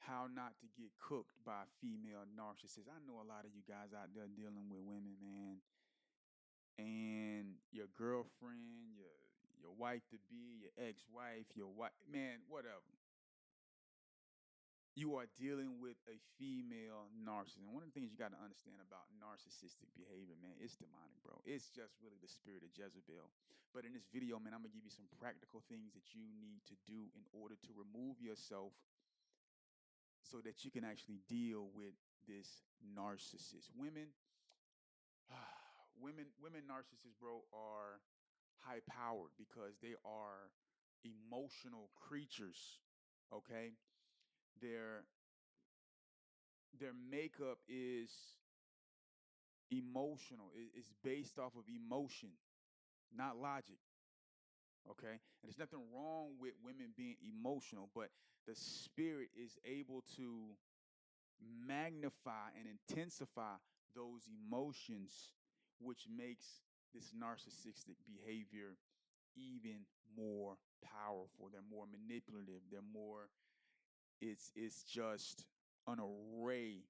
how not to get cooked by a female narcissist. I know a lot of you guys out there dealing with women, man, and your girlfriend, your wife to be, your ex-wife, your wife, man, whatever. You are dealing with a female narcissist. And one of the things you got to understand about narcissistic behavior, man, it's demonic, bro. It's just really the spirit of Jezebel. But in this video, man, I'm going to give you some practical things that you need to do in order to remove yourself so that you can actually deal with this narcissist. Women narcissists, bro, are high powered because they are emotional creatures. Okay. Their makeup is emotional. It's based off of emotion, not logic. Okay. And there's nothing wrong with women being emotional, but the spirit is able to magnify and intensify those emotions, which makes this narcissistic behavior even more powerful. They're more manipulative. They're more, it's just an array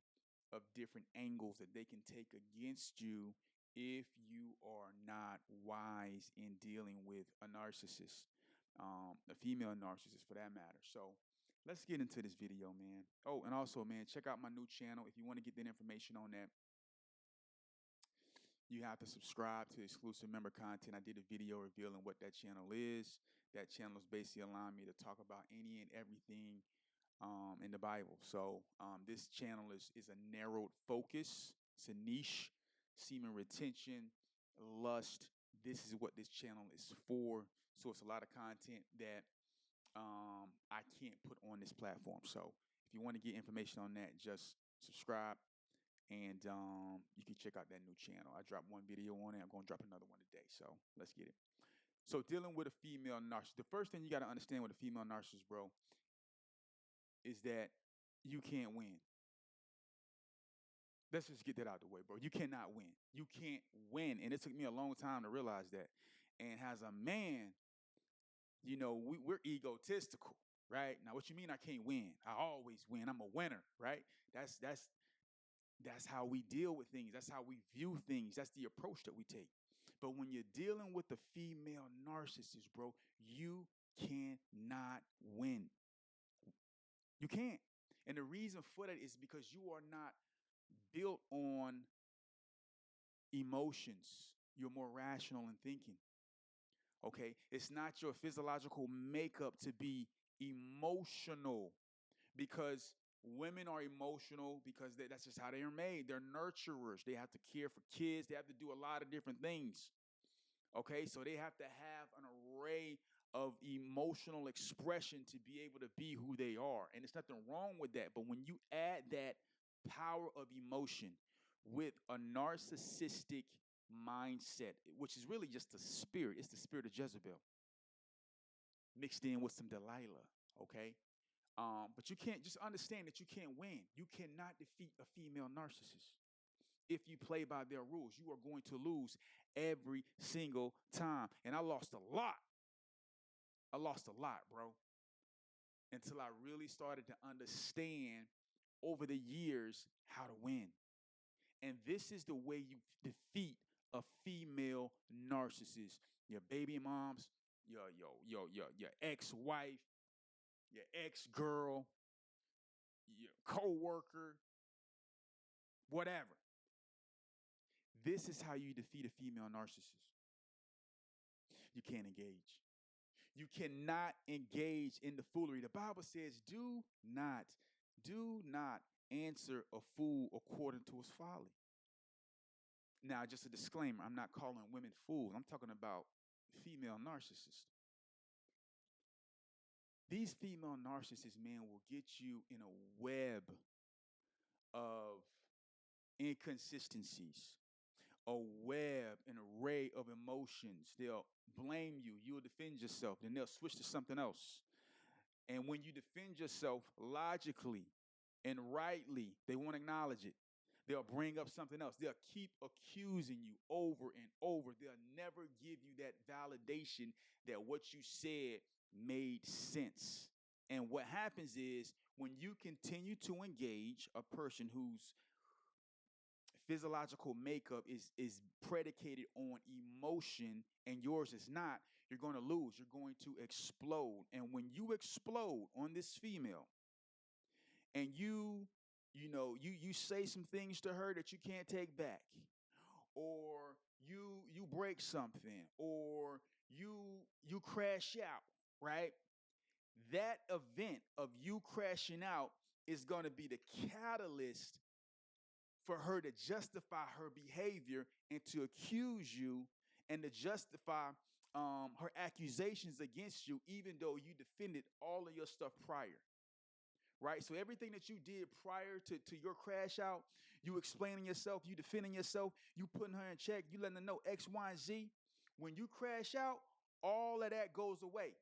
of different angles that they can take against you if you are not wise in dealing with a narcissist, a female narcissist for that matter. So let's get into this video, man. Oh, and also, man, check out my new channel. If you want to get that information on that, you have to subscribe to exclusive member content. I did a video revealing what that channel is. That channel is basically allowing me to talk about any and everything in the Bible. So this channel is a narrowed focus. It's a niche. Semen retention, lust. This is what this channel is for. So it's a lot of content that I can't put on this platform. So if you want to get information on that, just subscribe, and you can check out that new channel. I dropped one video on it. I'm going to drop another one today. So let's get it. So dealing with a female narcissist, the first thing you got to understand with a female narcissist, bro, is that you can't win. Let's just get that out of the way, bro. You cannot win. You can't win. And it took me a long time to realize that. And as a man, you know, we're egotistical, right? Now, what you mean I can't win? I always win. I'm a winner, right? That's how we deal with things. That's how we view things. That's the approach that we take. But when you're dealing with the female narcissist, bro, you cannot win. You can't. And the reason for that is because you are not built on emotions. You're more rational in thinking. Okay? It's not your physiological makeup to be emotional, because women are emotional because that's just how they are made. They're nurturers. They have to care for kids. They have to do a lot of different things. Okay? So they have to have an array of emotional expression to be able to be who they are. And there's nothing wrong with that. But when you add that power of emotion with a narcissistic mindset, which is really just the spirit, it's the spirit of Jezebel mixed in with some Delilah, okay? But you can't, just understand that you can't win. You cannot defeat a female narcissist. If you play by their rules, you are going to lose every single time. And I lost a lot. I lost a lot, bro, until I really started to understand over the years how to win. And this is the way you defeat a female narcissist. Your baby moms, your ex-wife, your ex-girl, your co-worker, whatever. This is how you defeat a female narcissist. You can't engage. You cannot engage in the foolery. The Bible says, do not answer a fool according to his folly. Now, just a disclaimer, I'm not calling women fools. I'm talking about female narcissists. These female narcissists, man, will get you in a web of inconsistencies, a web, an array of emotions. They'll blame you. You'll defend yourself. Then they'll switch to something else. And when you defend yourself logically and rightly, they won't acknowledge it. They'll bring up something else. They'll keep accusing you over and over. They'll never give you that validation that what you said made sense. And what happens is when you continue to engage a person whose physiological makeup is predicated on emotion and yours is not, you're going to lose. You're going to explode. And when you explode on this female and you say some things to her that you can't take back, or you break something, or you crash out, right? That event of you crashing out is going to be the catalyst for her to justify her behavior and to accuse you and to justify her accusations against you, even though you defended all of your stuff prior. Right? So everything that you did prior to your crash out, you explaining yourself, you defending yourself, you putting her in check, you letting her know X, Y, and Z. When you crash out, all of that goes away.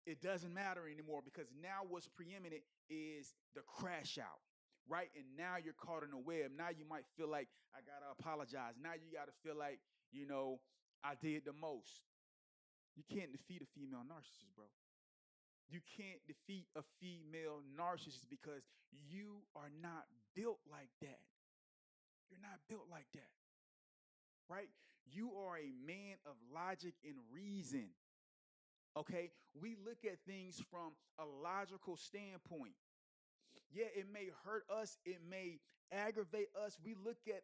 It doesn't matter anymore because now what's preeminent is the crash out, right? And now you're caught in a web. Now you might feel like I gotta apologize. Now you gotta feel like, I did the most. You can't defeat a female narcissist, bro. You can't defeat a female narcissist because you are not built like that. You're not built like that, right? You are a man of logic and reason. Okay, we look at things from a logical standpoint. Yeah, it may hurt us, it may aggravate us. We look at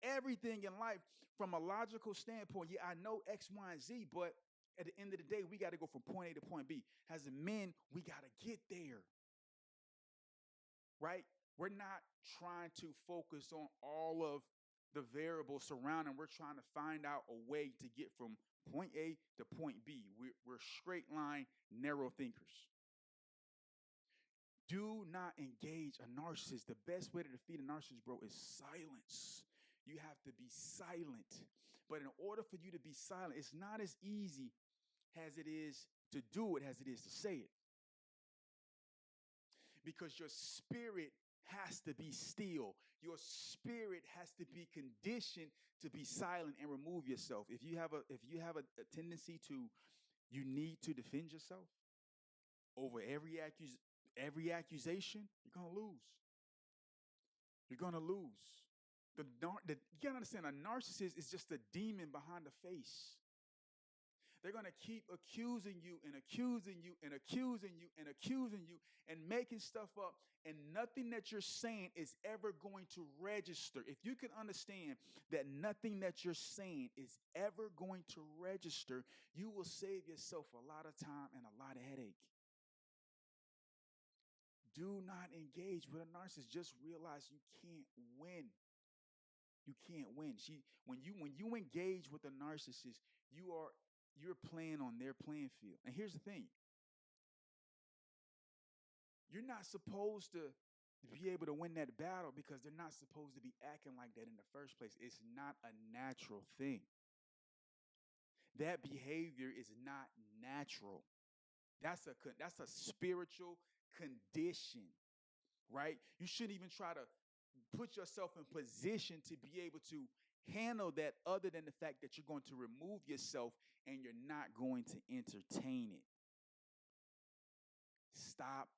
everything in life from a logical standpoint. Yeah, I know X, Y, and Z, but at the end of the day, we got to go from point A to point B. As a men, we got to get there, right? We're not trying to focus on all of the variables surrounding. We're trying to find out a way to get from point A to point B. We're straight line, narrow thinkers. Do not engage a narcissist. The best way to defeat a narcissist, bro, is silence. You have to be silent. But in order for you to be silent, it's not as easy as it is to do it as it is to say it. Because your spirit has to be still. Your spirit has to be conditioned to be silent and remove yourself. If you have a tendency to, you need to defend yourself over every accusation, you're gonna lose. You're gonna lose. You gotta understand, a narcissist is just a demon behind the face. They're going to keep accusing you and accusing you and accusing you and accusing you and making stuff up. And nothing that you're saying is ever going to register. If you can understand that nothing that you're saying is ever going to register, you will save yourself a lot of time and a lot of headache. Do not engage with a narcissist. Just realize you can't win. You can't win. When you engage with a narcissist, you're playing on their playing field. And here's the thing. You're not supposed to be able to win that battle because they're not supposed to be acting like that in the first place. It's not a natural thing. That behavior is not natural. That's a spiritual condition, right? You shouldn't even try to put yourself in position to be able to handle that, other than the fact that you're going to remove yourself and you're not going to entertain it. Stop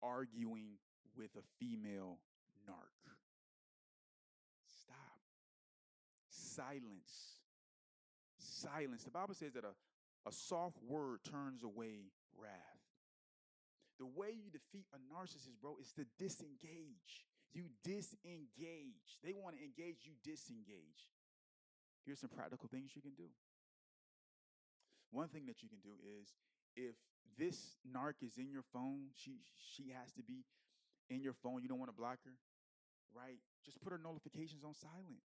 arguing with a female narc. Stop. Silence. Silence. The Bible says that a soft word turns away wrath. The way you defeat a narcissist, bro, is to disengage. You disengage. They want to engage, you disengage. Here's some practical things you can do. One thing that you can do is, if this narc is in your phone, she has to be in your phone. You don't want to block her, right? Just put her notifications on silent.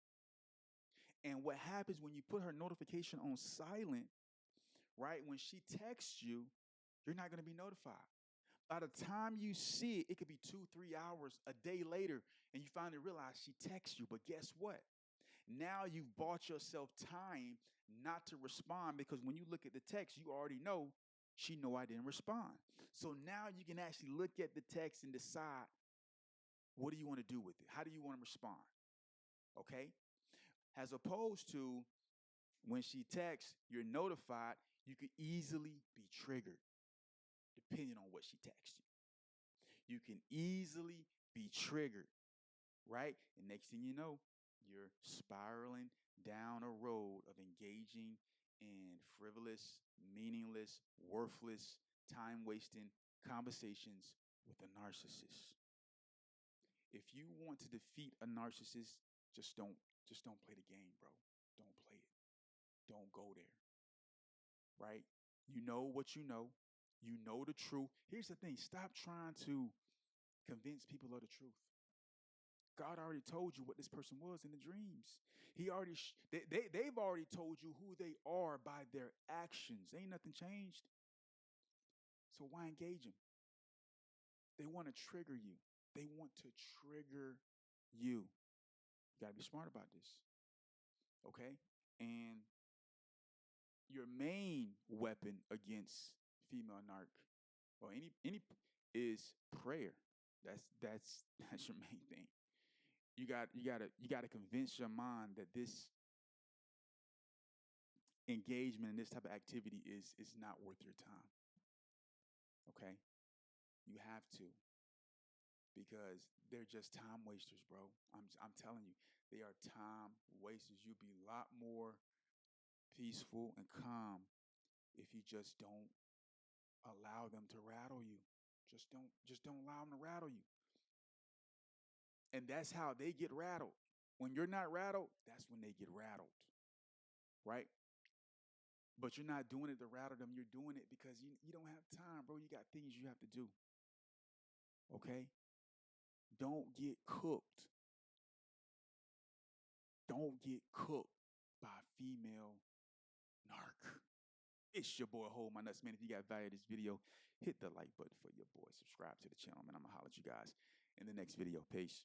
And what happens when you put her notification on silent, right? When she texts you, you're not going to be notified. By the time you see it, it could be 2-3 hours, a day later, and you finally realize she texts you. But guess what? Now you've bought yourself time not to respond, because when you look at the text, you already know she know I didn't respond. So now you can actually look at the text and decide, what do you want to do with it? How do you want to respond? Okay? As opposed to when she texts, you're notified, you could easily be triggered. depending on what she texts you. You can easily be triggered, right? And next thing you know, you're spiraling down a road of engaging in frivolous, meaningless, worthless, time-wasting conversations with a narcissist. If you want to defeat a narcissist, just don't play the game, bro. Don't play it. Don't go there. Right? You know what you know. You know the truth. Here's the thing. Stop trying to convince people of the truth. God already told you what this person was in the dreams. He already they've already told you who they are by their actions. Ain't nothing changed. So why engage them? They want to trigger you. They want to trigger you. You got to be smart about this. Okay? And your main weapon against female narc or any is prayer. That's your main thing. You gotta convince your mind that this engagement and this type of activity is not worth your time. Okay? You have to, because they're just time wasters, bro. I'm telling you, they are time wasters. You'll be a lot more peaceful and calm if you just don't allow them to rattle you. Just don't allow them to rattle you. And that's how they get rattled. When you're not rattled, that's when they get rattled. Right? But you're not doing it to rattle them. You're doing it because you don't have time, bro. You got things you have to do. Okay? Don't get cooked. Don't get cooked by a female narc. It's your boy, Hold My Nuts, man. If you got value in this video, hit the like button for your boy. Subscribe to the channel, man. I'm going to holler at you guys in the next video. Peace.